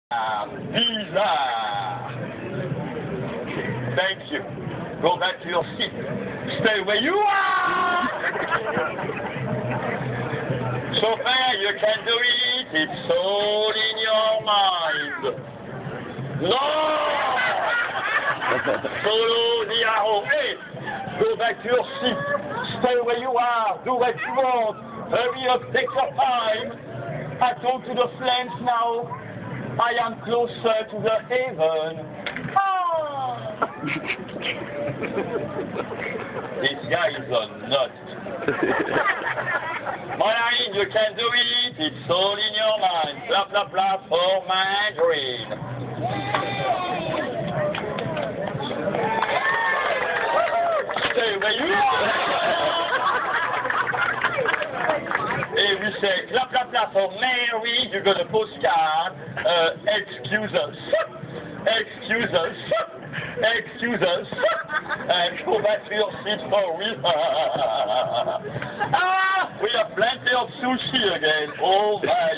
Bizarre. Thank you. Go back to your seat. Stay where you are. Chauffeur, you can do it. It's all in your mind. No! Follow the arrow. Hey, go back to your seat. Stay where you are. Do what you want. Hurry up. Take your time. I talk to the flames now. I am closer to the heaven. Ah! This guy is a nut. Marine, you can do it. It's all in your mind. Blah, blah, blah for Mandarin. Stay where you are. Hey, we say, blah, blah, blah for Mary. You got a postcard. Excuse us. Excuse us. Excuse us. And go back to your seat for real. We have plenty of sushi again. Oh my,